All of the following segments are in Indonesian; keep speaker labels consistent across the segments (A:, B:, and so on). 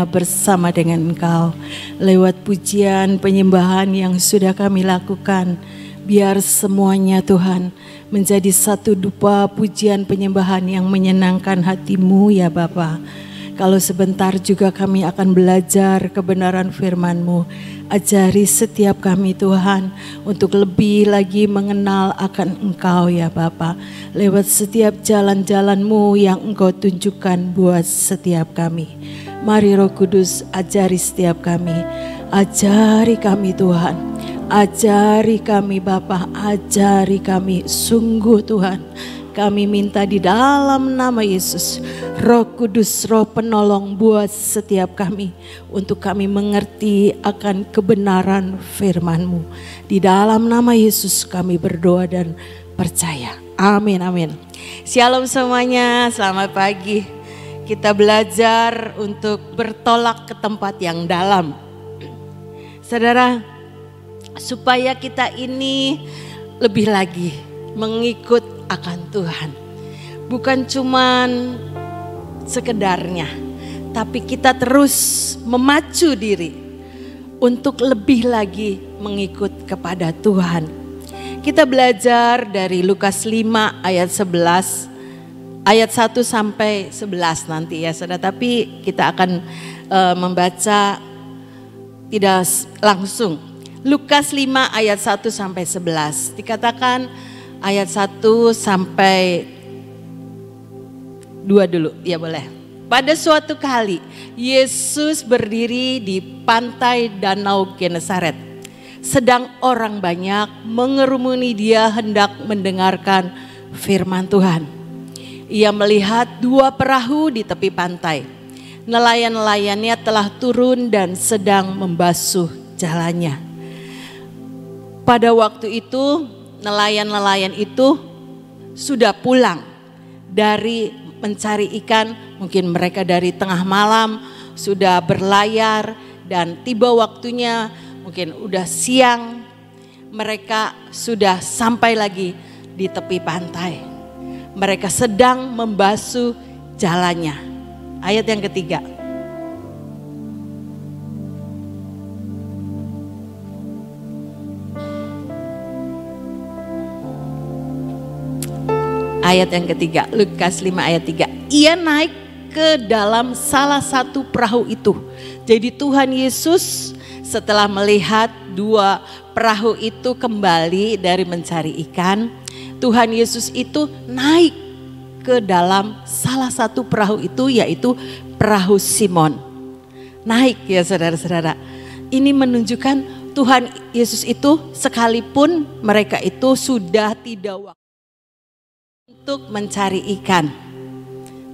A: semuanya bersama dengan Engkau. Lewat pujian penyembahan yang sudah kami lakukan, biar semuanya Tuhan menjadi satu dupa pujian penyembahan yang menyenangkan hati-Mu ya Bapa. Kalau sebentar juga kami akan belajar kebenaran firman-Mu. Ajari setiap kami Tuhan untuk lebih lagi mengenal akan Engkau ya Bapa. Lewat setiap jalan-jalan-Mu yang Engkau tunjukkan buat setiap kami. Mari Roh Kudus ajari setiap kami. Ajari kami Tuhan. Ajari kami Bapa. Ajari kami sungguh Tuhan. Kami minta di dalam nama Yesus, Roh Kudus, Roh Penolong buat setiap kami, untuk kami mengerti akan kebenaran firman-Mu. Di dalam nama Yesus kami berdoa dan percaya. Amin, amin. Shalom semuanya, selamat pagi. Kita belajar untuk bertolak ke tempat yang dalam. Saudara, supaya kita ini lebih lagi mengikut akan Tuhan, bukan cuman sekedarnya, tapi kita terus memacu diri untuk lebih lagi mengikut kepada Tuhan. Kita belajar dari Lukas 5 ayat 11, ayat 1 sampai 11 nanti ya saudara, tapi kita akan membaca tidak langsung. Lukas 5 ayat 1 sampai 11 dikatakan, ayat 1 sampai 2 dulu, ya boleh. Pada suatu kali, Yesus berdiri di pantai Danau Genesaret. Sedang orang banyak mengerumuni Dia hendak mendengarkan firman Tuhan. Ia melihat 2 perahu di tepi pantai. Nelayan-nelayannya telah turun dan sedang membasuh jalannya. Pada waktu itu, nelayan-nelayan itu sudah pulang dari mencari ikan, mungkin mereka dari tengah malam sudah berlayar dan tiba waktunya mungkin udah siang, mereka sudah sampai lagi di tepi pantai. Mereka sedang membasuh jalannya. Ayat yang ketiga. Ayat yang ketiga, Lukas 5 ayat 3. Ia naik ke dalam salah satu perahu itu. Jadi Tuhan Yesus setelah melihat 2 perahu itu kembali dari mencari ikan, Tuhan Yesus itu naik ke dalam salah satu perahu itu, yaitu perahu Simon. Naik ya saudara-saudara. Ini menunjukkan Tuhan Yesus itu sekalipun mereka itu sudah tidak waktu untuk mencari ikan,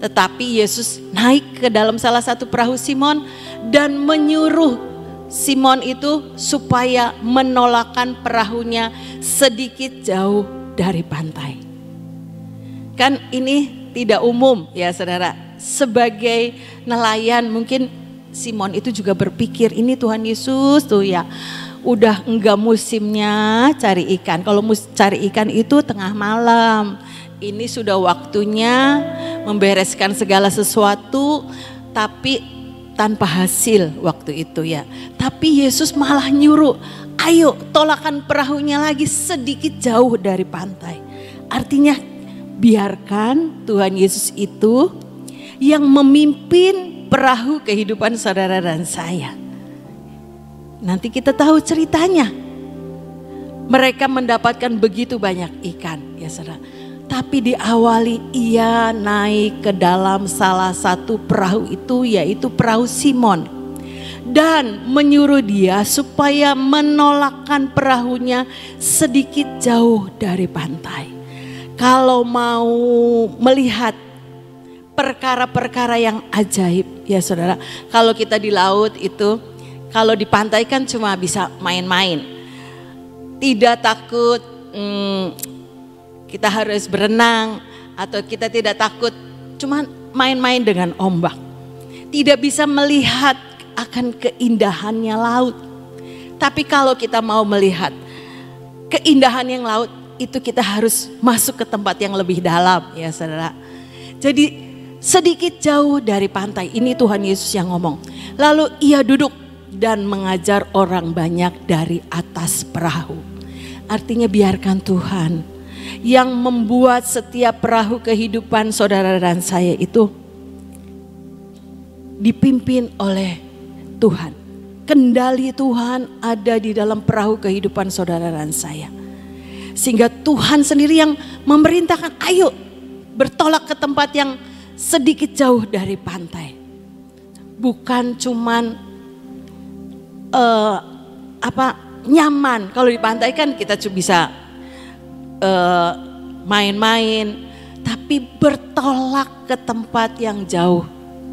A: tetapi Yesus naik ke dalam salah satu perahu Simon dan menyuruh Simon itu supaya menolakkan perahunya sedikit jauh dari pantai. Kan ini tidak umum ya saudara. Sebagai nelayan mungkin Simon itu juga berpikir, ini Tuhan Yesus tuh ya udah enggak musimnya cari ikan. Kalau cari ikan itu tengah malam. Ini sudah waktunya membereskan segala sesuatu, tapi tanpa hasil waktu itu ya. Tapi Yesus malah nyuruh, ayo tolakan perahunya lagi sedikit jauh dari pantai. Artinya biarkan Tuhan Yesus itu yang memimpin perahu kehidupan saudara dan saya. Nanti kita tahu ceritanya. Mereka mendapatkan begitu banyak ikan ya saudara. Tapi diawali ia naik ke dalam salah satu perahu itu, yaitu perahu Simon. Dan menyuruh dia supaya menolakkan perahunya sedikit jauh dari pantai. Kalau mau melihat perkara-perkara yang ajaib ya saudara. Kalau kita di laut itu, kalau di pantai kan cuma bisa main-main. Tidak takut kita harus berenang, atau kita tidak takut cuma main-main dengan ombak. Tidak bisa melihat akan keindahannya laut. Tapi kalau kita mau melihat keindahan yang laut, itu kita harus masuk ke tempat yang lebih dalam ya saudara. Jadi sedikit jauh dari pantai. Ini Tuhan Yesus yang ngomong. Lalu ia duduk dan mengajar orang banyak dari atas perahu. Artinya biarkan Tuhan yang membuat setiap perahu kehidupan saudara dan saya itu dipimpin oleh Tuhan. Kendali Tuhan ada di dalam perahu kehidupan saudara dan saya. Sehingga Tuhan sendiri yang memerintahkan, ayo bertolak ke tempat yang sedikit jauh dari pantai. Bukan cuman nyaman. Kalau di pantai kan kita cuma bisa main-main, tapi bertolak ke tempat yang jauh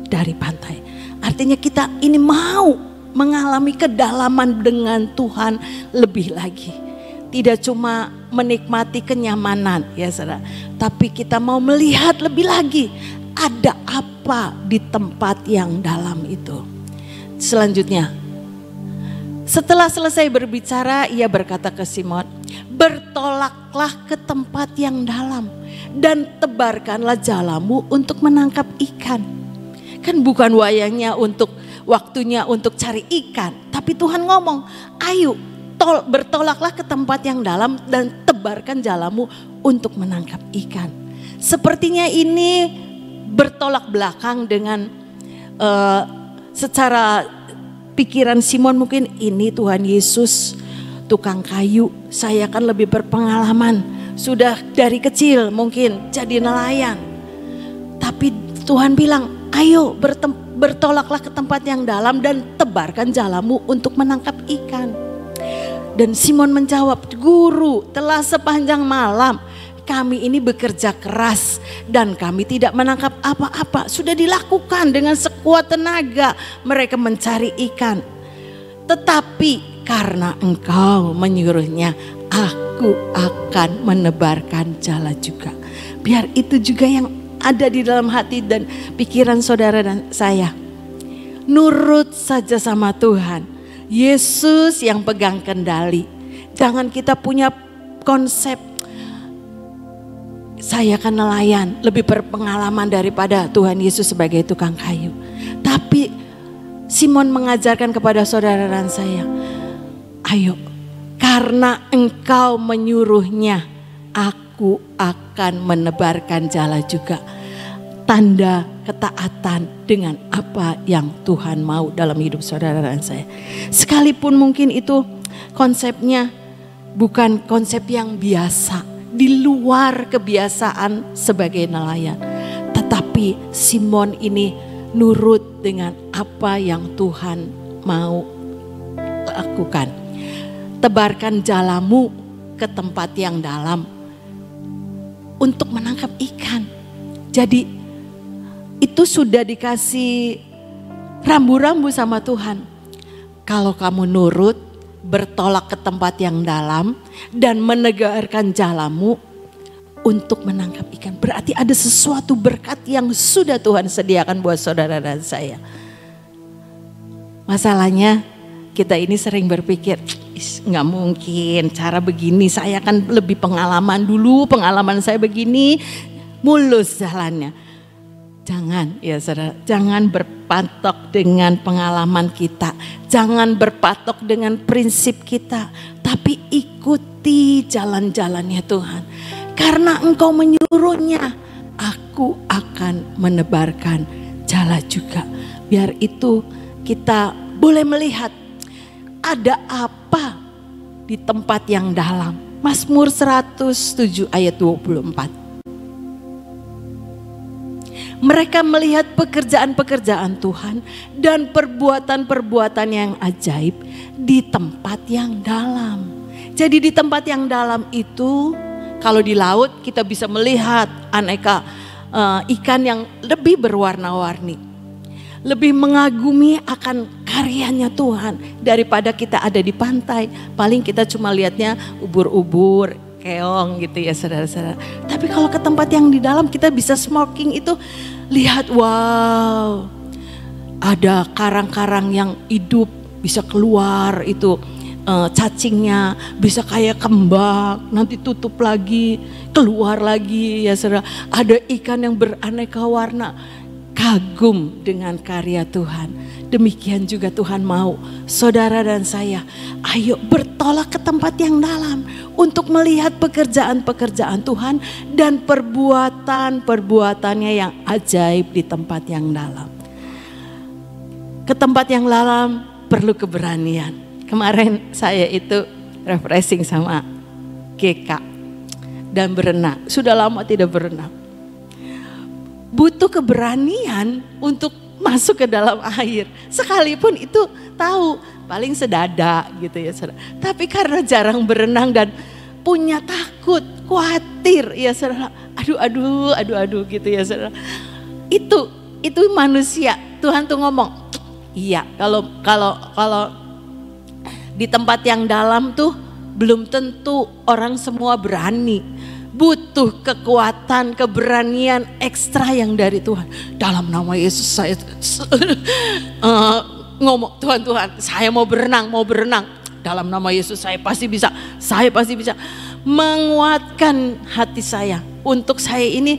A: dari pantai. Artinya kita ini mau mengalami kedalaman dengan Tuhan lebih lagi. Tidak cuma menikmati kenyamanan ya saudara, tapi kita mau melihat lebih lagi ada apa di tempat yang dalam itu. Selanjutnya, setelah selesai berbicara, ia berkata ke Simon, bertolaklah ke tempat yang dalam dan tebarkanlah jalamu untuk menangkap ikan. Kan bukan waktunya untuk cari ikan, tapi Tuhan ngomong, ayo bertolaklah ke tempat yang dalam dan tebarkan jalamu untuk menangkap ikan. Sepertinya ini bertolak belakang dengan secara pikiran Simon, mungkin ini Tuhan Yesus tukang kayu, saya kan lebih berpengalaman, sudah dari kecil mungkin jadi nelayan. Tapi Tuhan bilang, ayo bertolaklah ke tempat yang dalam dan tebarkan jalamu untuk menangkap ikan. Dan Simon menjawab, Guru, telah sepanjang malam kami ini bekerja keras dan kami tidak menangkap apa-apa. Sudah dilakukan dengan sekuat tenaga mereka mencari ikan. Tetapi karena engkau menyuruhnya, aku akan menebarkan jala juga. Biar itu juga yang ada di dalam hati dan pikiran saudara dan saya. Nurut saja sama Tuhan. Yesus yang pegang kendali. Jangan kita punya konsep, saya kan nelayan, lebih berpengalaman daripada Tuhan Yesus sebagai tukang kayu. Tapi Simon mengajarkan kepada saudara dan saya, ayo, karena engkau menyuruhnya, aku akan menebarkan jala juga. Tanda ketaatan dengan apa yang Tuhan mau dalam hidup saudara dan saya. Sekalipun mungkin itu konsepnya bukan konsep yang biasa, di luar kebiasaan sebagai nelayan. Tetapi Simon ini nurut dengan apa yang Tuhan mau lakukan. Tebarkan jalamu ke tempat yang dalam untuk menangkap ikan. Jadi itu sudah dikasih rambu-rambu sama Tuhan. Kalau kamu nurut, bertolak ke tempat yang dalam dan menegarkan jalamu untuk menangkap ikan. Berarti ada sesuatu berkat yang sudah Tuhan sediakan buat saudara dan saya. Masalahnya kita ini sering berpikir, nggak mungkin cara begini, saya kan lebih pengalaman dulu, pengalaman saya begini, mulus jalannya. Jangan ya saudara, jangan berpatok dengan pengalaman kita. Jangan berpatok dengan prinsip kita. Tapi ikuti jalan-jalannya Tuhan. Karena engkau menyuruhnya, aku akan menebarkan jala juga. Biar itu kita boleh melihat ada apa di tempat yang dalam. Mazmur 107 ayat 24. Mereka melihat pekerjaan-pekerjaan Tuhan dan perbuatan-perbuatan yang ajaib di tempat yang dalam. Jadi di tempat yang dalam itu, kalau di laut kita bisa melihat aneka ikan yang lebih berwarna-warni. Lebih mengagumi akan karyanya Tuhan daripada kita ada di pantai. Paling kita cuma lihatnya ubur-ubur, keong gitu ya saudara-saudara. Tapi kalau ke tempat yang di dalam kita bisa snorkeling itu, lihat wow, ada karang-karang yang hidup bisa keluar itu cacingnya, bisa kayak kembang, nanti tutup lagi, keluar lagi ya saudara. Ada ikan yang beraneka warna. kagum dengan karya Tuhan. Demikian juga Tuhan mau saudara dan saya, ayo bertolak ke tempat yang dalam untuk melihat pekerjaan-pekerjaan Tuhan dan perbuatan-perbuatannya yang ajaib di tempat yang dalam. Ke tempat yang dalam perlu keberanian. Kemarin saya itu refreshing sama GK dan berenang. Sudah lama tidak berenang. Butuh keberanian untuk masuk ke dalam air. Sekalipun itu tahu paling sedada gitu ya saudara. Tapi karena jarang berenang dan punya takut, khawatir ya saudara. Aduh gitu ya saudara. Itu manusia. Tuhan tuh ngomong, iya kalau di tempat yang dalam tuh belum tentu orang semua berani. Butuh kekuatan, keberanian ekstra yang dari Tuhan. Dalam nama Yesus saya ngomong, Tuhan saya mau berenang. Dalam nama Yesus saya pasti bisa. Menguatkan hati saya. Untuk saya ini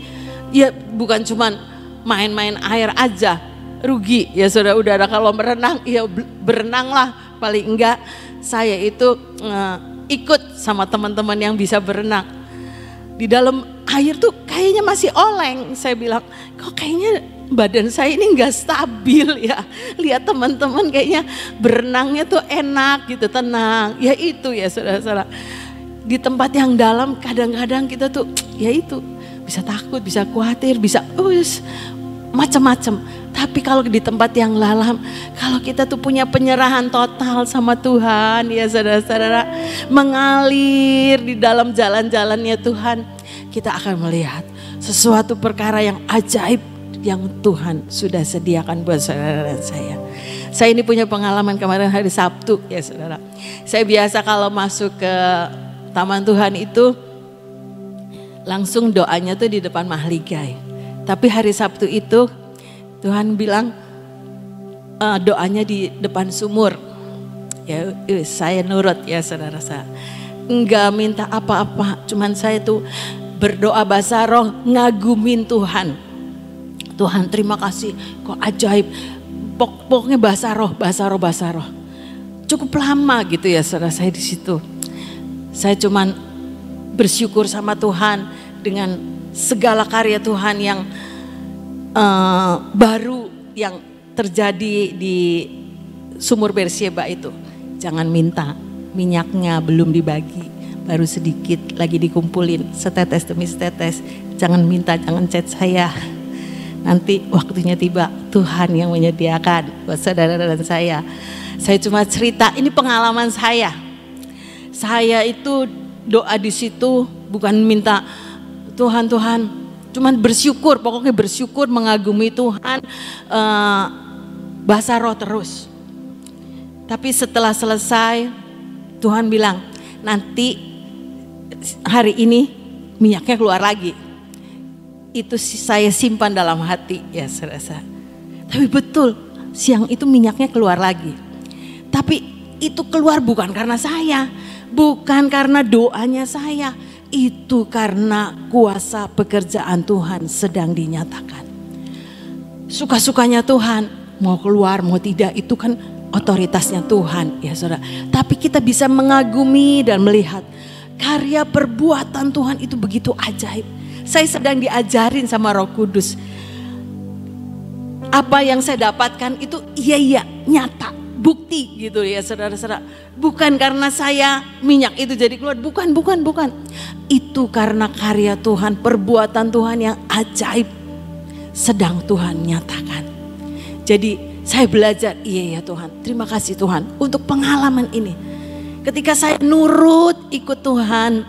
A: ya bukan cuman main-main air aja. Rugi ya saudara-saudara kalau berenang, ya berenanglah. Paling enggak saya itu ikut sama teman-teman yang bisa berenang. Di dalam air tuh kayaknya masih oleng. Saya bilang, kok kayaknya badan saya ini gak stabil ya. Lihat teman-teman kayaknya berenangnya tuh enak gitu, tenang. Ya itu ya saudara-saudara. Di tempat yang dalam kadang-kadang kita tuh ya itu. Bisa takut, bisa khawatir, bisa macam-macam. Tapi kalau di tempat yang dalam, kalau kita tuh punya penyerahan total sama Tuhan ya saudara-saudara, mengalir di dalam jalan-jalannya Tuhan, kita akan melihat sesuatu perkara yang ajaib yang Tuhan sudah sediakan buat saudara dan saya. Saya ini punya pengalaman kemarin hari Sabtu ya saudara. Saya biasa kalau masuk ke taman Tuhan itu langsung doanya tuh di depan mahligai. Tapi hari Sabtu itu Tuhan bilang doanya di depan sumur. Ya saya nurut ya saudara saya. Enggak minta apa-apa, cuman saya tuh berdoa bahasa roh, ngagumin Tuhan. Tuhan terima kasih, kok ajaib. Pokoknya bahasa roh. Cukup lama gitu ya saudara saya di situ. Saya cuman bersyukur sama Tuhan dengan segala karya Tuhan yang baru yang terjadi di sumur Berseba itu. Jangan minta, minyaknya belum dibagi, baru sedikit lagi dikumpulin, setetes demi setetes. Jangan minta, jangan chat saya. Nanti waktunya tiba, Tuhan yang menyediakan buat saudara dan saya. Saya cuma cerita, ini pengalaman saya. Saya itu doa di situ bukan minta Tuhan, cuman bersyukur, pokoknya bersyukur, mengagumi Tuhan, bahasa roh terus. Tapi setelah selesai, Tuhan bilang, nanti hari ini minyaknya keluar lagi. Itu saya simpan dalam hati ya serasa. Tapi betul, siang itu minyaknya keluar lagi. Tapi itu keluar bukan karena saya, bukan karena doanya saya. Itu karena kuasa pekerjaan Tuhan sedang dinyatakan. Suka-sukanya Tuhan, mau keluar mau tidak itu kan otoritasnya Tuhan ya saudara. Tapi kita bisa mengagumi dan melihat karya perbuatan Tuhan itu begitu ajaib. Saya sedang diajarin sama Roh Kudus. Apa yang saya dapatkan itu iya nyata. Bukti gitu ya saudara-saudara. Bukan karena saya minyak itu jadi keluar. Bukan. Itu karena karya Tuhan, perbuatan Tuhan yang ajaib sedang Tuhan nyatakan. Jadi saya belajar, iya ya Tuhan. Terima kasih Tuhan untuk pengalaman ini. Ketika saya nurut ikut Tuhan,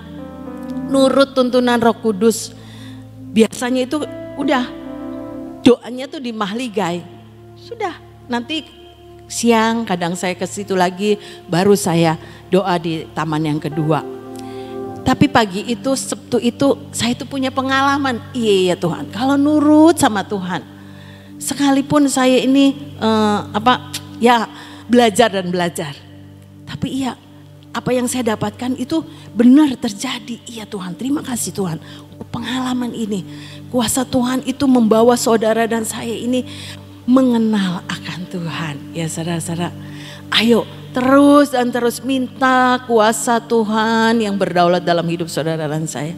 A: nurut tuntunan Roh Kudus. Biasanya itu udah doanya tuh di mahligai. Sudah nanti siang kadang saya ke situ lagi, baru saya doa di taman yang kedua. Tapi pagi itu, Sabtu itu saya tuh punya pengalaman. Iya ya Tuhan, kalau nurut sama Tuhan, sekalipun saya ini belajar. Tapi iya, apa yang saya dapatkan itu benar terjadi. Iya Tuhan, terima kasih Tuhan. Pengalaman ini, kuasa Tuhan itu membawa saudara dan saya ini mengenal akan Tuhan. Ya saudara-saudara, ayo terus dan terus minta kuasa Tuhan yang berdaulat dalam hidup saudara dan saya.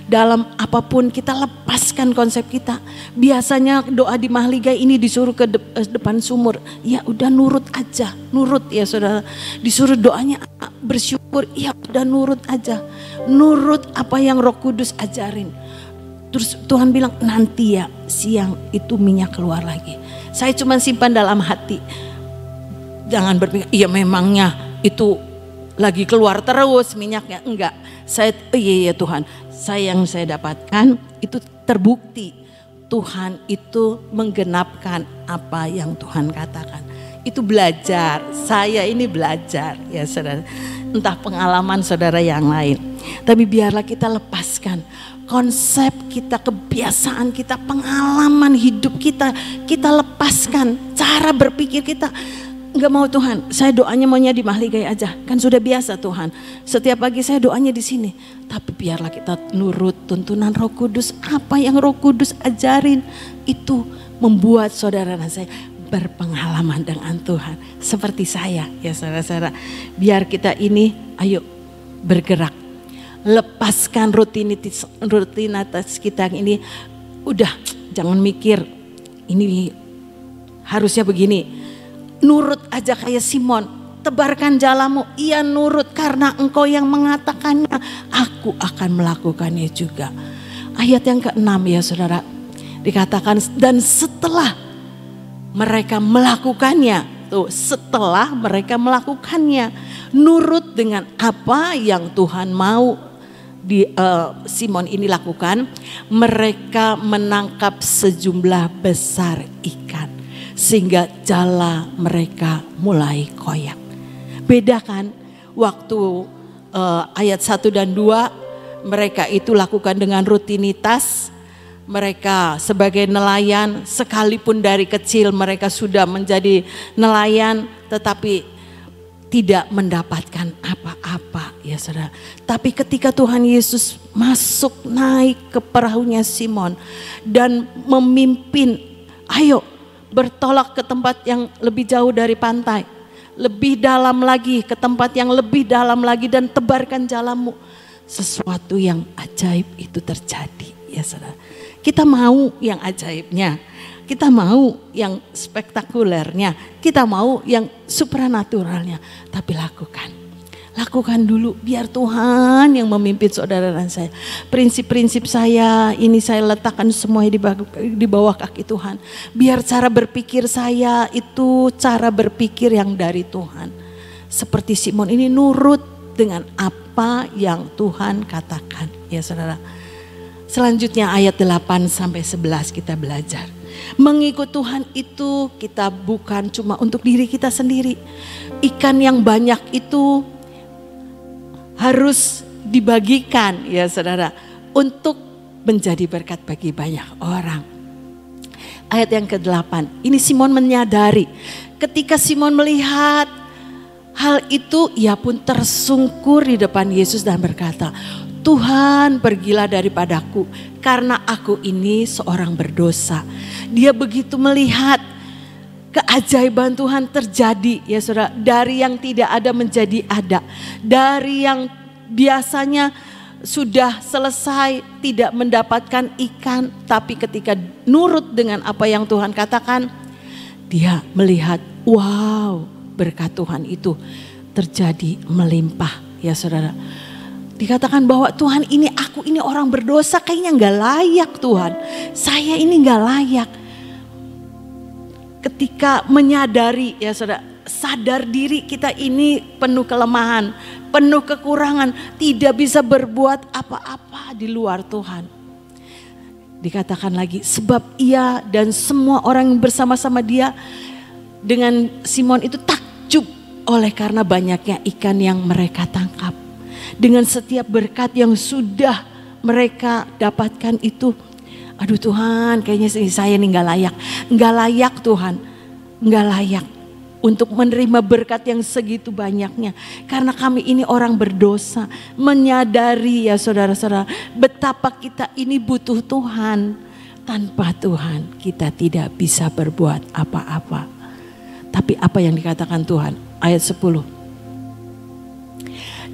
A: Dalam apapun kita lepaskan konsep kita. Biasanya doa di Mahligai ini disuruh ke depan sumur. Ya udah nurut aja, nurut ya saudara. Disuruh doanya bersyukur, ya udah nurut aja. Nurut apa yang Roh Kudus ajarin. Terus Tuhan bilang nanti ya siang itu minyak keluar lagi. Saya cuma simpan dalam hati. Jangan berpikir, iya memangnya itu lagi keluar terus minyaknya. Enggak, iya Tuhan. Yang saya dapatkan itu terbukti Tuhan itu menggenapkan apa yang Tuhan katakan. Itu belajar, saya ini belajar ya saudara. Entah pengalaman saudara yang lain. Tapi biarlah kita lepaskan konsep kita, kebiasaan kita, pengalaman hidup kita. Kita lepaskan cara berpikir kita. Enggak mau Tuhan, saya doanya maunya di Mahligai aja. Kan sudah biasa Tuhan. Setiap pagi saya doanya di sini. Tapi biarlah kita nurut tuntunan Roh Kudus. Apa yang Roh Kudus ajarin itu membuat saudara dan saya berpengalaman dengan Tuhan. Seperti saya ya saudara-saudara. Biar kita ini ayo bergerak. Lepaskan rutinitas kita ini. Udah jangan mikir ini harusnya begini. Nurut aja kayak Simon, tebarkan jalamu, ia nurut karena engkau yang mengatakannya, aku akan melakukannya juga. Ayat yang ke-6 ya saudara, dikatakan dan setelah mereka melakukannya, setelah mereka melakukannya, nurut dengan apa yang Tuhan mau Simon ini lakukan, mereka menangkap sejumlah besar ikan. Sehingga jala mereka mulai koyak. Beda kan waktu ayat 1 dan 2 mereka itu lakukan dengan rutinitas. Mereka sebagai nelayan sekalipun dari kecil mereka sudah menjadi nelayan tetapi tidak mendapatkan apa-apa ya saudara. Tapi ketika Tuhan Yesus masuk naik ke perahunya Simon dan memimpin, ayo bertolak ke tempat yang lebih jauh dari pantai. Lebih dalam lagi, ke tempat yang lebih dalam lagi dan tebarkan jalamu. Sesuatu yang ajaib itu terjadi ya saudara. Kita mau yang ajaibnya. Kita mau yang spektakulernya. Kita mau yang supranaturalnya. Tapi lakukan. Lakukan dulu biar Tuhan yang memimpin saudara dan saya. Prinsip-prinsip saya ini saya letakkan semuanya di bawah kaki Tuhan. Biar cara berpikir saya itu cara berpikir yang dari Tuhan. Seperti Simon ini nurut dengan apa yang Tuhan katakan. Ya saudara. Selanjutnya ayat 8 sampai 11 kita belajar. Mengikut Tuhan itu kita bukan cuma untuk diri kita sendiri. Ikan yang banyak itu harus dibagikan ya saudara untuk menjadi berkat bagi banyak orang. Ayat yang ke-8 ini Simon menyadari ketika Simon melihat hal itu ia pun tersungkur di depan Yesus dan berkata, Tuhan pergilah daripadaku karena aku ini seorang berdosa. Dia begitu melihat keajaiban Tuhan terjadi ya saudara. Dari yang tidak ada menjadi ada. Dari yang biasanya sudah selesai tidak mendapatkan ikan. Tapi ketika nurut dengan apa yang Tuhan katakan. Dia melihat wow berkat Tuhan itu terjadi melimpah ya saudara. Dikatakan bahwa Tuhan ini aku ini orang berdosa kayaknya gak layak Tuhan. Saya ini gak layak. Ketika menyadari ya saudara, sadar diri kita ini penuh kelemahan, penuh kekurangan, tidak bisa berbuat apa-apa di luar Tuhan. Dikatakan lagi sebab ia dan semua orang yang bersama-sama dia dengan Simon itu takjub oleh karena banyaknya ikan yang mereka tangkap. Dengan setiap berkat yang sudah mereka dapatkan itu. Aduh Tuhan kayaknya saya ini gak layak. Gak layak Tuhan. Gak layak. untuk menerima berkat yang segitu banyaknya. Karena kami ini orang berdosa, menyadari ya saudara-saudara betapa kita ini butuh Tuhan. Tanpa Tuhan kita tidak bisa berbuat apa-apa. Tapi apa yang dikatakan Tuhan? Ayat 10.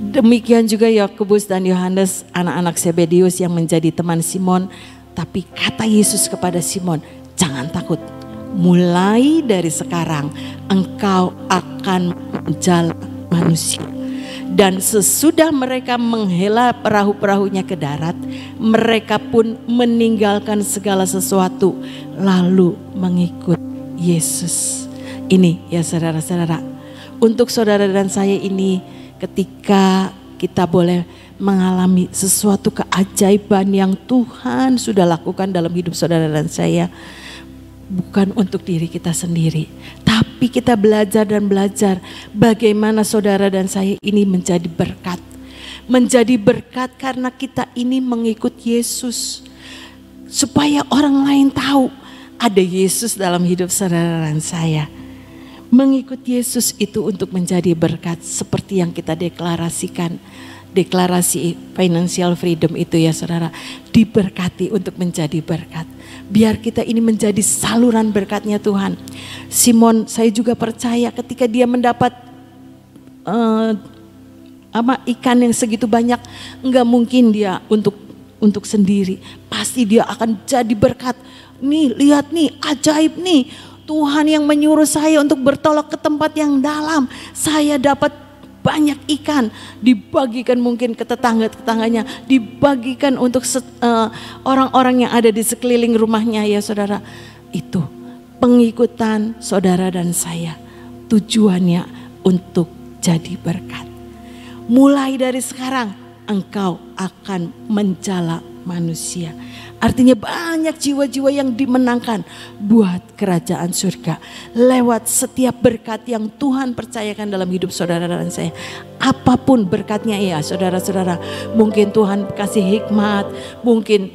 A: Demikian juga Yakobus dan Yohanes, anak-anak Zebedeus yang menjadi teman Simon. Tapi kata Yesus kepada Simon, jangan takut. Mulai dari sekarang engkau akan menjala manusia. Dan sesudah mereka menghela perahu-perahunya ke darat, mereka pun meninggalkan segala sesuatu lalu mengikut Yesus. Ini ya saudara-saudara, untuk saudara dan saya ini, ketika kita boleh mengalami sesuatu keajaiban yang Tuhan sudah lakukan dalam hidup saudara dan saya, bukan untuk diri kita sendiri, tapi kita belajar dan belajar bagaimana saudara dan saya ini menjadi berkat. Menjadi berkat karena kita ini mengikut Yesus. Supaya orang lain tahu ada Yesus dalam hidup saudara dan saya. Mengikut Yesus itu untuk menjadi berkat seperti yang kita deklarasikan. Deklarasi financial freedom itu ya saudara, diberkati untuk menjadi berkat. Biar kita ini menjadi saluran berkatnya Tuhan. Simon, saya juga percaya ketika dia mendapat ikan yang segitu banyak, enggak mungkin dia untuk sendiri. Pasti dia akan jadi berkat. Nih, lihat nih, ajaib nih. Tuhan yang menyuruh saya untuk bertolak ke tempat yang dalam. Saya dapat banyak ikan, dibagikan mungkin ke tetangga-tetangganya, dibagikan untuk orang-orang yang ada di sekeliling rumahnya ya saudara. Itu pengikutan saudara dan saya, tujuannya untuk jadi berkat. Mulai dari sekarang engkau akan menjala manusia. Artinya banyak jiwa-jiwa yang dimenangkan buat kerajaan surga. Lewat setiap berkat yang Tuhan percayakan dalam hidup saudara dan saya. Apapun berkatnya ya saudara-saudara. Mungkin Tuhan kasih hikmat. Mungkin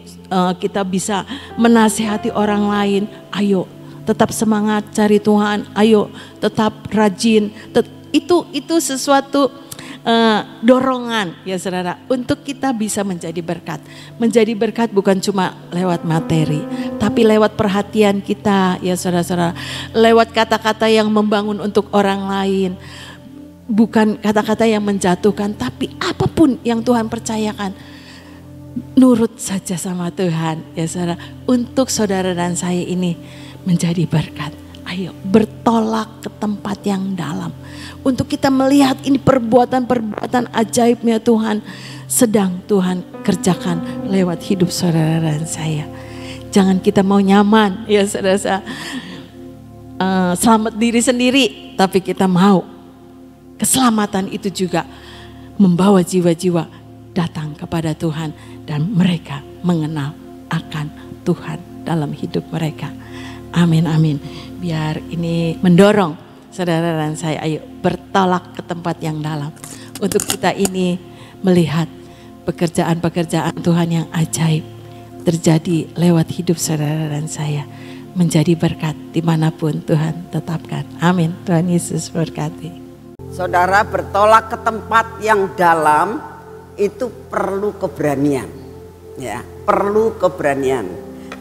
A: kita bisa menasihati orang lain. Ayo tetap semangat cari Tuhan. Ayo tetap rajin. Itu sesuatu dorongan ya saudara untuk kita bisa menjadi berkat. Menjadi berkat bukan cuma lewat materi, tapi lewat perhatian kita ya saudara-saudara. Lewat kata-kata yang membangun untuk orang lain. Bukan kata-kata yang menjatuhkan, tapi apapun yang Tuhan percayakan. Nurut saja sama Tuhan ya saudara. Untuk saudara dan saya ini menjadi berkat. Ayo bertolak ke tempat yang dalam. Untuk kita melihat ini perbuatan-perbuatan ajaibnya Tuhan. Sedang Tuhan kerjakan lewat hidup saudara dan saya. Jangan kita mau nyaman ya saudara. Selamat diri sendiri. Tapi kita mau keselamatan itu juga membawa jiwa-jiwa datang kepada Tuhan. Dan mereka mengenal akan Tuhan dalam hidup mereka. Amin, amin. Biar ini mendorong saudara dan saya, ayo bertolak ke tempat yang dalam. Untuk kita ini melihat pekerjaan-pekerjaan Tuhan yang ajaib terjadi lewat hidup saudara dan saya. Menjadi berkat dimanapun Tuhan tetapkan. Amin. Tuhan Yesus berkati.
B: Saudara, bertolak ke tempat yang dalam itu perlu keberanian. Ya, perlu keberanian.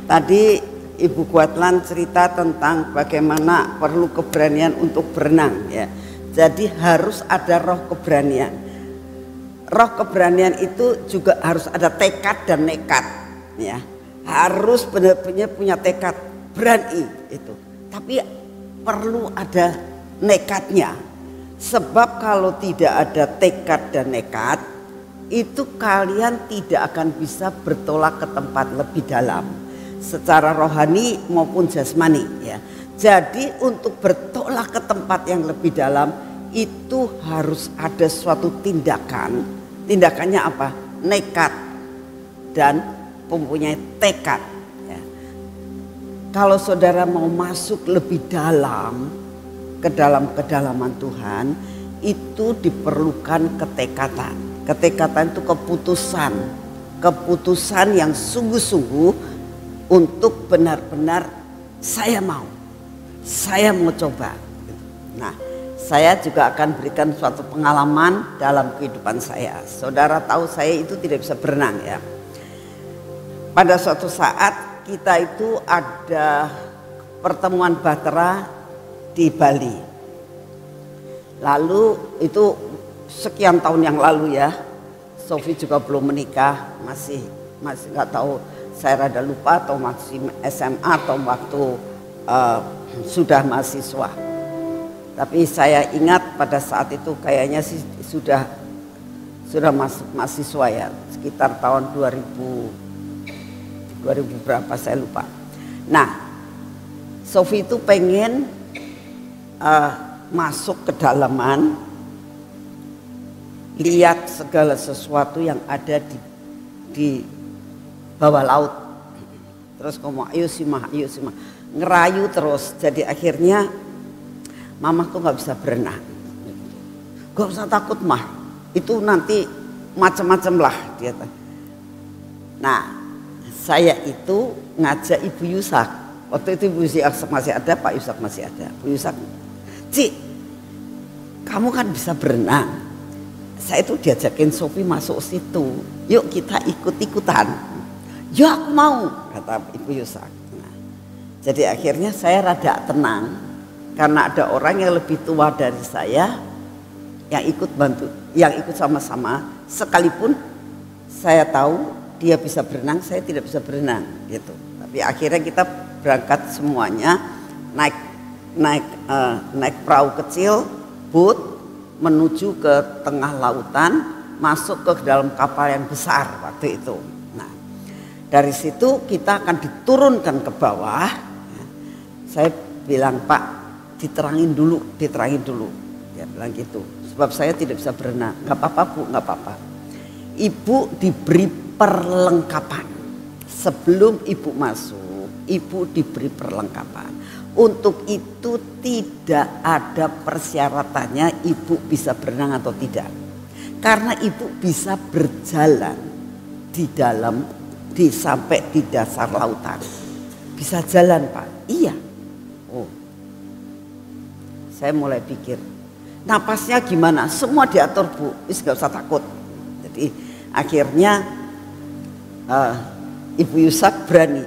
B: Tadi Ibu Kuatlan cerita tentang bagaimana perlu keberanian untuk berenang ya. Jadi harus ada roh keberanian. Roh keberanian itu juga harus ada tekad dan nekat ya. Harus benar-benar punya tekad, berani itu. Tapi perlu ada nekatnya. Sebab kalau tidak ada tekad dan nekat, itu kalian tidak akan bisa bertolak ke tempat lebih dalam. Secara rohani maupun jasmani ya. Jadi untuk bertolak ke tempat yang lebih dalam itu harus ada suatu tindakan. Tindakannya apa? Nekat dan mempunyai tekad ya. Kalau saudara mau masuk lebih dalam ke dalam kedalaman Tuhan, itu diperlukan ketekatan. Ketekatan itu keputusan. Keputusan yang sungguh-sungguh untuk benar-benar saya mau coba Nah, saya juga akan berikan suatu pengalaman dalam kehidupan saya. Saudara tahu saya itu tidak bisa berenang ya. Pada suatu saat kita itu ada pertemuan bahtera di Bali. Lalu itu sekian tahun yang lalu ya. Sofi juga belum menikah, masih nggak tahu, saya rada lupa atau masih SMA atau waktu sudah mahasiswa. Tapi saya ingat pada saat itu kayaknya sih sudah masuk mahasiswa ya, sekitar tahun 2000 berapa saya lupa. Nah, Sofi itu pengen masuk ke dalaman, lihat segala sesuatu yang ada di bawah laut. Terus ngomong ayo sih mah, ngerayu terus. Jadi akhirnya mamaku nggak bisa berenang. Gak usah takut mah, itu nanti macam-macam lah dia. Nah, saya itu ngajak Ibu Yusak. Waktu itu Ibu Yusak masih ada, Pak Yusak masih ada. Bu Yusak, Cik, kamu kan bisa berenang. Saya itu diajakin Sofi masuk situ. Yuk kita ikut-ikutan. Ya aku mau, kata Ibu Yusak. Nah, jadi akhirnya saya rada tenang. Karena ada orang yang lebih tua dari saya yang ikut bantu, yang ikut sama-sama. Sekalipun saya tahu dia bisa berenang, saya tidak bisa berenang gitu. Tapi akhirnya kita berangkat semuanya naik perahu kecil, boot, menuju ke tengah lautan, masuk ke dalam kapal yang besar waktu itu. Nah, dari situ kita akan diturunkan ke bawah. Saya bilang, Pak, diterangin dulu. Dia bilang gitu. Sebab saya tidak bisa berenang. Gak apa-apa Bu, gak apa-apa. Ibu diberi perlengkapan. Sebelum ibu masuk, ibu diberi perlengkapan. Untuk itu tidak ada persyaratannya ibu bisa berenang atau tidak. Karena ibu bisa berjalan sampai di dasar lautan. Bisa jalan Pak? Iya. Oh, saya mulai pikir, napasnya gimana? Semua diatur Bu, gak usah takut. Jadi akhirnya Ibu Yusak berani.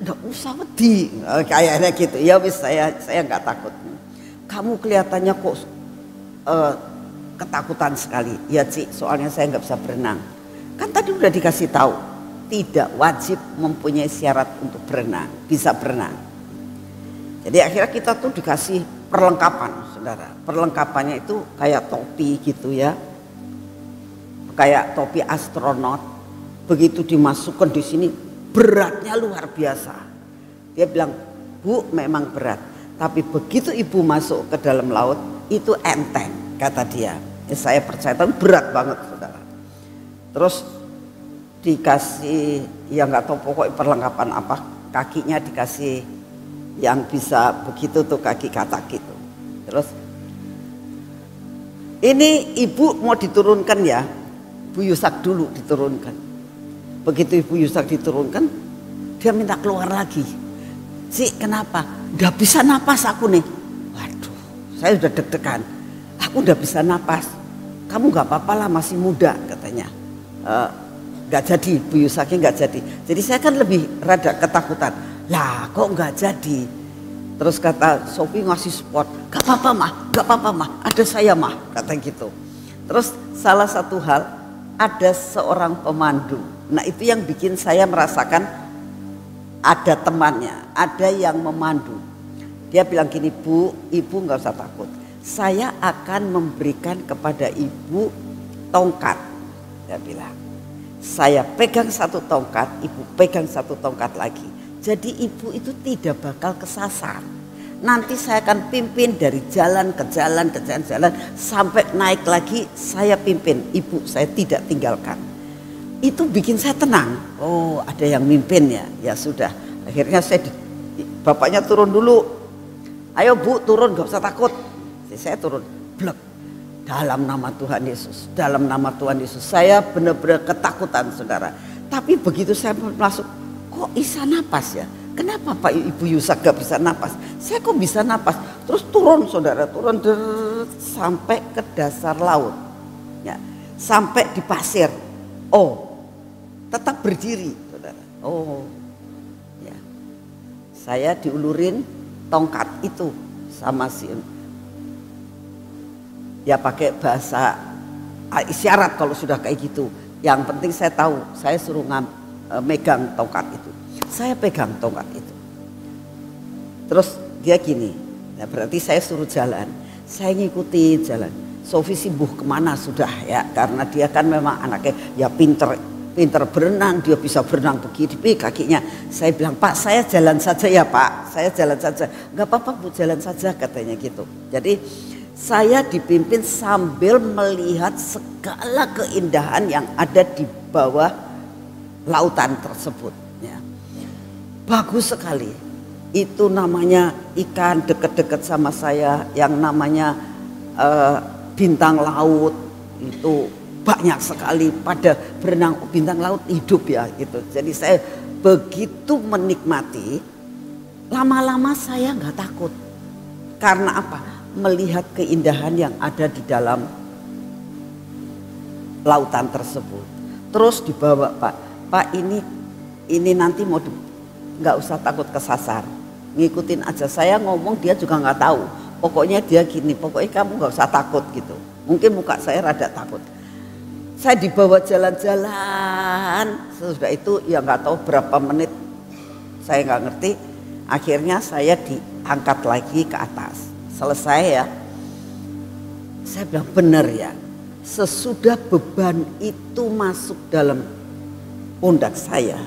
B: Nggak usah wedi, kayaknya gitu. Ya wis, saya nggak takut. Kamu kelihatannya kok ketakutan sekali. Ya Cik, soalnya saya nggak bisa berenang. Kan tadi udah dikasih tahu, tidak wajib mempunyai syarat untuk berenang, bisa berenang. Jadi akhirnya kita tuh dikasih perlengkapan, saudara. Perlengkapannya itu kayak topi gitu ya, kayak topi astronot. Begitu dimasukkan di sini, beratnya luar biasa. Dia bilang, Bu memang berat, tapi begitu ibu masuk ke dalam laut itu enteng, kata dia. Ya, saya percaya, tapi berat banget saudara. Terus dikasih, ya nggak tahu pokoknya perlengkapan apa, kakinya dikasih yang bisa begitu tuh, kaki katak gitu. Terus ini ibu mau diturunkan ya, Bu Yusak dulu diturunkan. Begitu Ibu Yusak diturunkan, dia minta keluar lagi. Cik, kenapa? Udah bisa napas aku nih. Waduh, saya udah deg-degan. Aku udah bisa napas. Kamu gak apa-apa lah, masih muda katanya. Gak jadi, Bu Yusaknya gak jadi. Jadi saya kan lebih rada ketakutan. Lah kok gak jadi? Terus kata Sofi ngasih support. Gak apa-apa mah, ada saya mah, kata gitu. Terus salah satu hal, ada seorang pemandu. Nah itu yang bikin saya merasakan ada temannya, ada yang memandu. Dia bilang gini, Bu, Ibu nggak usah takut. Saya akan memberikan kepada Ibu tongkat. Dia bilang, saya pegang satu tongkat, Ibu pegang satu tongkat lagi. Jadi Ibu itu tidak bakal kesasar. Nanti saya akan pimpin dari jalan ke jalan sampai naik lagi saya pimpin. Ibu saya tidak tinggalkan. Itu bikin saya tenang. Oh, ada yang mimpin ya. Ya sudah. Akhirnya bapaknya turun dulu. Ayo Bu, turun, gak usah takut. Saya turun. Blek. Dalam nama Tuhan Yesus. Dalam nama Tuhan Yesus. Saya benar-benar ketakutan saudara. Tapi begitu saya masuk, kok bisa napas ya? Kenapa Pak Ibu Yusak gak bisa napas? Saya kok bisa napas? terus turun saudara, turun sampai ke dasar laut, ya, sampai di pasir. Oh, tetap berdiri saudara. Oh, ya, saya diulurin tongkat itu sama si, ya pakai bahasa isyarat kalau sudah kayak gitu. Yang penting saya tahu, saya suruh megang tongkat itu. Saya pegang tongkat itu. Terus dia gini, nah berarti saya suruh jalan. Saya ngikuti jalan. Sofi Simbuh kemana sudah ya, karena dia kan memang anaknya ya pinter berenang, dia bisa berenang begini kakinya. Saya bilang, Pak saya jalan saja ya Pak, saya jalan saja. Enggak apa-apa Bu, jalan saja katanya gitu. Jadi saya dipimpin sambil melihat segala keindahan yang ada di bawah lautan tersebut. Ya. Bagus sekali. Itu namanya ikan dekat-dekat sama saya, yang namanya bintang laut itu banyak sekali pada berenang. Bintang laut hidup ya gitu. Jadi saya begitu menikmati, lama-lama saya nggak takut. Karena apa? Melihat keindahan yang ada di dalam lautan tersebut. Terus dibawa Pak ini nanti mau nggak usah takut kesasar, ngikutin aja. Saya ngomong dia juga nggak tahu. Pokoknya dia gini, pokoknya kamu nggak usah takut gitu. Mungkin muka saya rada takut. Saya dibawa jalan-jalan, sesudah itu ya nggak tahu berapa menit, saya nggak ngerti. Akhirnya saya diangkat lagi ke atas. Selesai ya, saya bilang benar ya, sesudah beban itu masuk dalam pundak saya,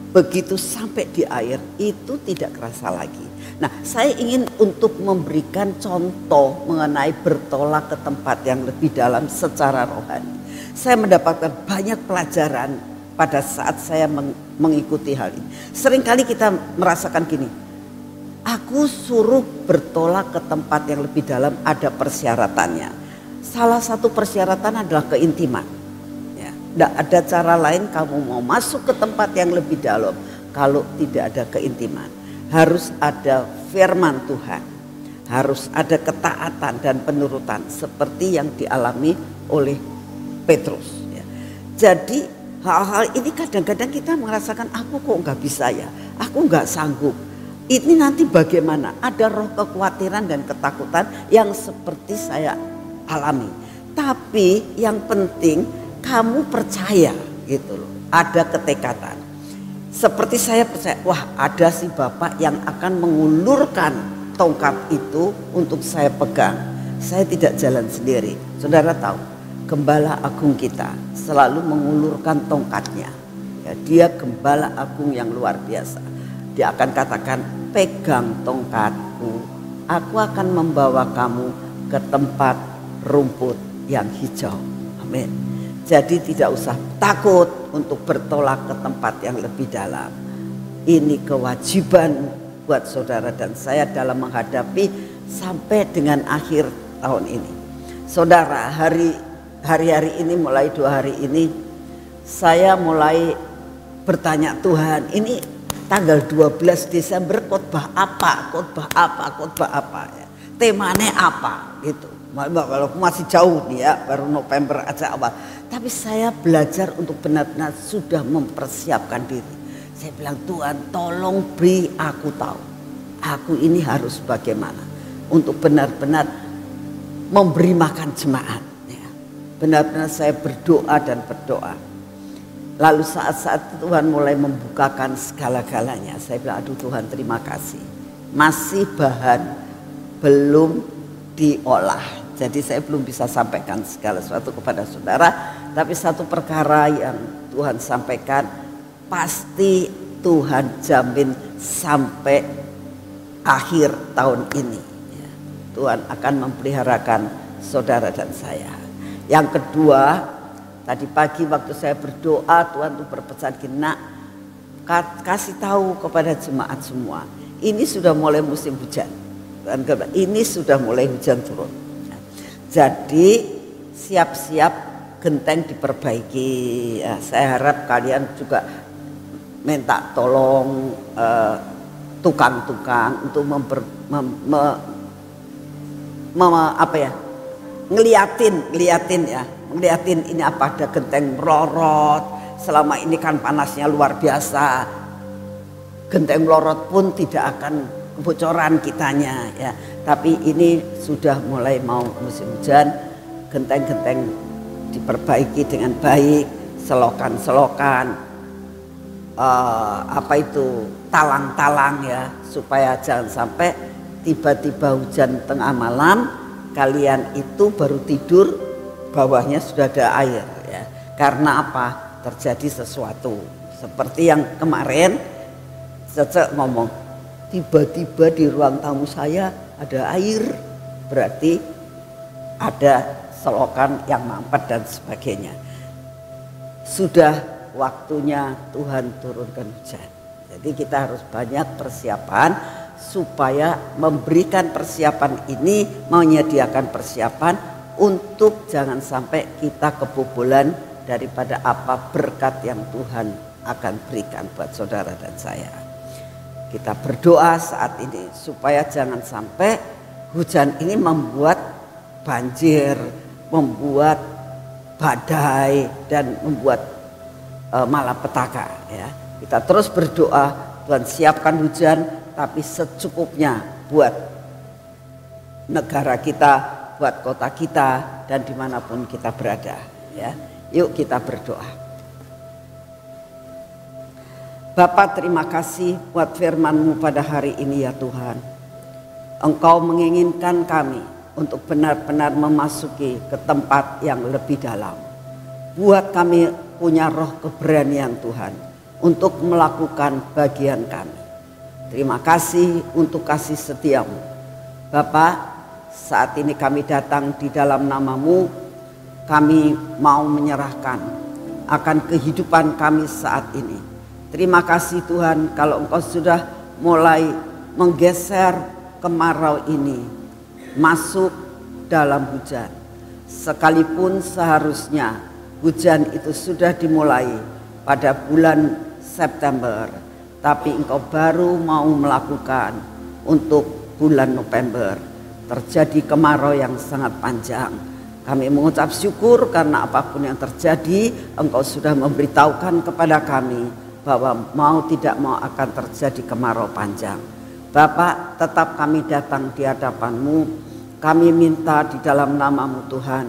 B: begitu sampai di air itu tidak kerasa lagi. Nah, saya ingin untuk memberikan contoh mengenai bertolak ke tempat yang lebih dalam secara rohani. Saya mendapatkan banyak pelajaran pada saat saya mengikuti hal ini. Seringkali kita merasakan gini, aku suruh bertolak ke tempat yang lebih dalam, ada persyaratannya. Salah satu persyaratan adalah keintiman. Ya, tidak ada cara lain kamu mau masuk ke tempat yang lebih dalam kalau tidak ada keintiman. Harus ada firman Tuhan, harus ada ketaatan dan penurutan seperti yang dialami oleh Petrus. Ya. Jadi hal-hal ini kadang-kadang kita merasakan, aku kok nggak bisa ya, aku nggak sanggup. Ini nanti bagaimana? Ada roh kekhawatiran dan ketakutan yang seperti saya alami. Tapi yang penting kamu percaya gitu loh. Ada ketekatan. Seperti saya percaya, wah ada si Bapak yang akan mengulurkan tongkat itu untuk saya pegang. Saya tidak jalan sendiri. Saudara tahu, Gembala Agung kita selalu mengulurkan tongkatnya. Ya, dia Gembala Agung yang luar biasa. Dia akan katakan, pegang tongkatku, aku akan membawa kamu ke tempat rumput yang hijau. Amin. Jadi tidak usah takut untuk bertolak ke tempat yang lebih dalam. Ini kewajiban buat saudara dan saya dalam menghadapi sampai dengan akhir tahun ini. Saudara, hari-hari ini, mulai 2 hari ini, saya mulai bertanya, Tuhan, ini tanggal 12 Desember khotbah apa? Ya. Temanya apa? Gitu. Kalau masih jauh nih ya, baru November aja awal. Tapi saya belajar untuk benar-benar sudah mempersiapkan diri. Saya bilang, Tuhan tolong beri aku tahu. Aku ini harus bagaimana. Untuk benar-benar memberi makan jemaat. Ya. Benar-benar saya berdoa dan berdoa. Lalu saat-saat Tuhan mulai membukakan segala-galanya, saya bilang, aduh Tuhan terima kasih. Masih bahan belum diolah. Jadi saya belum bisa sampaikan segala sesuatu kepada saudara. Tapi satu perkara yang Tuhan sampaikan, pasti Tuhan jamin sampai akhir tahun ini. Ya, Tuhan akan memeliharakan saudara dan saya. Yang kedua, tadi pagi waktu saya berdoa, Tuhan tuh berpesan gini, nak, kasih tahu kepada jemaat semua, ini sudah mulai musim hujan. Dan ini sudah mulai hujan turun. Jadi siap-siap genteng diperbaiki. Ya, saya harap kalian juga minta tolong tukang-tukang untuk ngeliatin ini apa, ada genteng melorot. Selama ini kan panasnya luar biasa, genteng melorot pun tidak akan kebocoran kitanya ya. Tapi ini sudah mulai mau musim hujan, genteng-genteng diperbaiki dengan baik, selokan-selokan, talang-talang ya, supaya jangan sampai tiba-tiba hujan tengah malam kalian itu baru tidur bawahnya sudah ada air ya. Karena apa? Terjadi sesuatu seperti yang kemarin Cece ngomong, tiba-tiba di ruang tamu saya ada air, berarti ada selokan yang mampet dan sebagainya. Sudah waktunya Tuhan turunkan hujan. Jadi kita harus banyak persiapan supaya memberikan persiapan ini, menyediakan persiapan untuk jangan sampai kita kebobolan daripada apa berkat yang Tuhan akan berikan buat saudara dan saya. Kita berdoa saat ini supaya jangan sampai hujan ini membuat banjir, membuat badai dan membuat malapetaka ya. Kita terus berdoa, Tuhan siapkan hujan tapi secukupnya buat negara kita, buat kota kita dan dimanapun kita berada ya. Yuk kita berdoa. Bapa, terima kasih buat firman-Mu pada hari ini ya Tuhan. Engkau menginginkan kami untuk benar-benar memasuki ke tempat yang lebih dalam. Buat kami punya roh keberanian Tuhan untuk melakukan bagian kami. Terima kasih untuk kasih setia-Mu. Bapa, saat ini kami datang di dalam nama-Mu. Kami mau menyerahkan akan kehidupan kami saat ini. Terima kasih Tuhan kalau Engkau sudah mulai menggeser kemarau ini masuk dalam hujan. Sekalipun seharusnya hujan itu sudah dimulai pada bulan September, tapi Engkau baru mau melakukan untuk bulan November. Terjadi kemarau yang sangat panjang. Kami mengucap syukur karena apapun yang terjadi, Engkau sudah memberitahukan kepada kami bahwa mau tidak mau akan terjadi kemarau panjang. Bapak, tetap kami datang di hadapan-Mu. Kami minta di dalam nama-Mu Tuhan,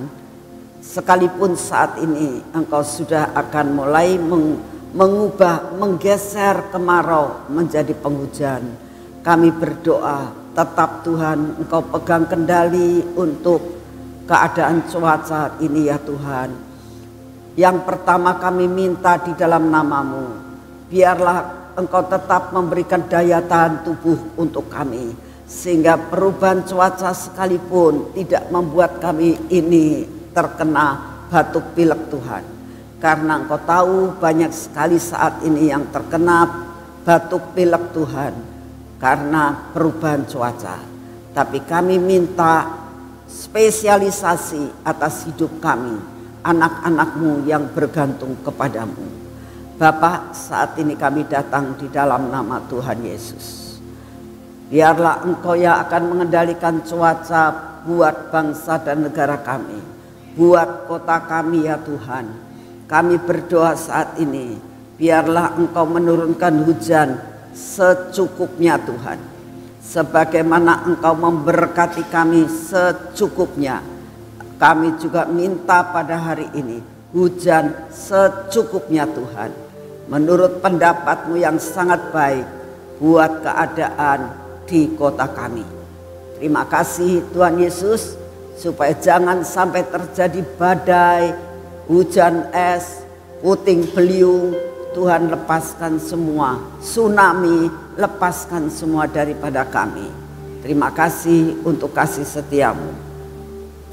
B: sekalipun saat ini Engkau sudah akan mulai mengubah, menggeser kemarau menjadi penghujan. Kami berdoa, tetap Tuhan Engkau pegang kendali untuk keadaan cuaca ini ya Tuhan. Yang pertama kami minta di dalam nama-Mu, biarlah Engkau tetap memberikan daya tahan tubuh untuk kami, sehingga perubahan cuaca sekalipun tidak membuat kami ini terkena batuk pilek Tuhan. Karena Engkau tahu banyak sekali saat ini yang terkena batuk pilek Tuhan karena perubahan cuaca. Tapi kami minta spesialisasi atas hidup kami, anak-anak-Mu yang bergantung kepadamu. Bapak, saat ini kami datang di dalam nama Tuhan Yesus. Biarlah Engkau yang akan mengendalikan cuaca buat bangsa dan negara kami, buat kota kami ya Tuhan. Kami berdoa saat ini, biarlah Engkau menurunkan hujan secukupnya Tuhan. Sebagaimana Engkau memberkati kami secukupnya, kami juga minta pada hari ini hujan secukupnya Tuhan. Menurut pendapat-Mu yang sangat baik buat keadaan di kota kami. Terima kasih Tuhan Yesus, supaya jangan sampai terjadi badai, hujan es, puting beliung. Tuhan lepaskan semua, tsunami lepaskan semua daripada kami. Terima kasih untuk kasih setia-Mu.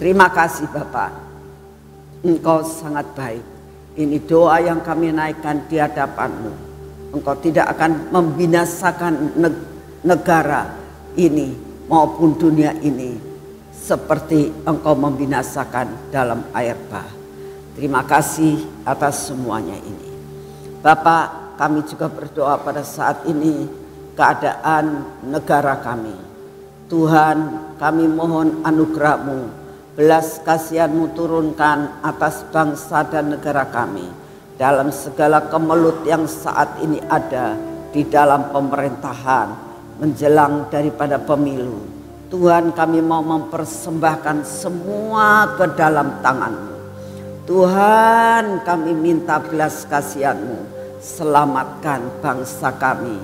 B: Terima kasih Bapak, Engkau sangat baik. Ini doa yang kami naikkan di hadapan-Mu. Engkau tidak akan membinasakan negara ini maupun dunia ini seperti Engkau membinasakan dalam air bah. Terima kasih atas semuanya ini. Bapak, kami juga berdoa pada saat ini keadaan negara kami. Tuhan, kami mohon anugerah-Mu, belas kasihan-Mu turunkan atas bangsa dan negara kami dalam segala kemelut yang saat ini ada di dalam pemerintahan menjelang daripada pemilu. Tuhan, kami mau mempersembahkan semua ke dalam tangan-Mu. Tuhan, kami minta belas kasihan-Mu, selamatkan bangsa kami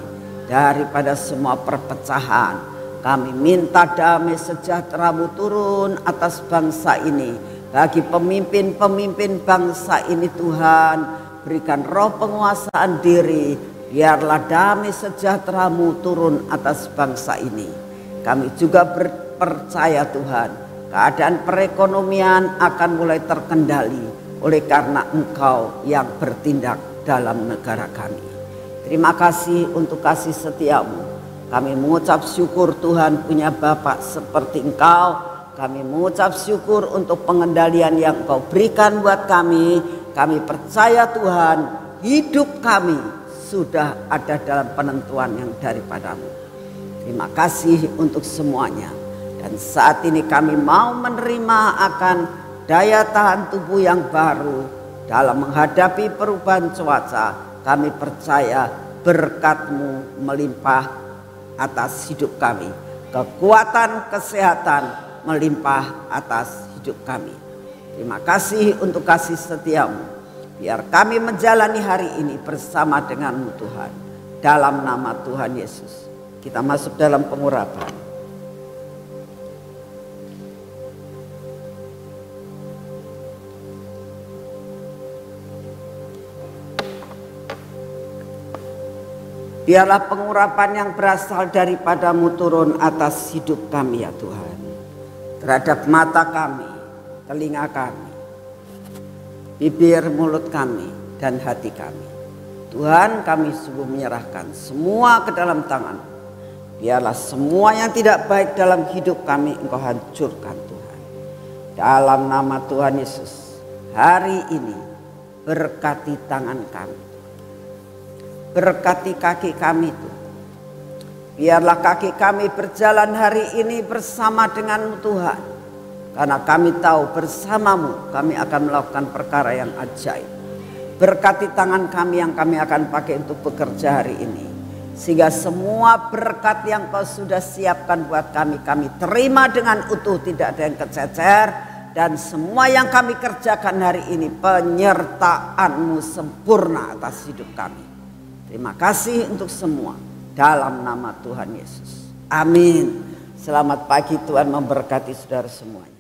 B: daripada semua perpecahan. Kami minta damai sejahtera-Mu turun atas bangsa ini. Bagi pemimpin-pemimpin bangsa ini Tuhan, berikan roh penguasaan diri. Biarlah damai sejahtera-Mu turun atas bangsa ini. Kami juga percaya Tuhan, keadaan perekonomian akan mulai terkendali oleh karena Engkau yang bertindak dalam negara kami. Terima kasih untuk kasih setia-Mu. Kami mengucap syukur Tuhan punya Bapa seperti Engkau. Kami mengucap syukur untuk pengendalian yang Engkau berikan buat kami. Kami percaya Tuhan, hidup kami sudah ada dalam penentuan yang daripada-Mu. Terima kasih untuk semuanya. Dan saat ini kami mau menerima akan daya tahan tubuh yang baru dalam menghadapi perubahan cuaca. Kami percaya berkat-Mu melimpah atas hidup kami. Kekuatan kesehatan melimpah atas hidup kami. Terima kasih untuk kasih setia-Mu. Biar kami menjalani hari ini bersama dengan-Mu Tuhan. Dalam nama Tuhan Yesus. Kita masuk dalam pengurapan. Biarlah pengurapan yang berasal daripada-Mu turun atas hidup kami ya Tuhan. Terhadap mata kami, telinga kami, bibir mulut kami, dan hati kami. Tuhan, kami sungguh menyerahkan semua ke dalam tangan. Biarlah semua yang tidak baik dalam hidup kami Engkau hancurkan Tuhan. Dalam nama Tuhan Yesus, hari ini berkati tangan kami. Berkati kaki kami Tuhan. Biarlah kaki kami berjalan hari ini bersama dengan-Mu Tuhan. Karena kami tahu bersama-Mu kami akan melakukan perkara yang ajaib. Berkati tangan kami yang kami akan pakai untuk bekerja hari ini. Sehingga semua berkat yang Kau sudah siapkan buat kami, kami terima dengan utuh, tidak ada yang kececer. Dan semua yang kami kerjakan hari ini, penyertaan-Mu sempurna atas hidup kami. Terima kasih untuk semua. Dalam nama Tuhan Yesus. Amin. Selamat pagi, Tuhan memberkati saudara semuanya.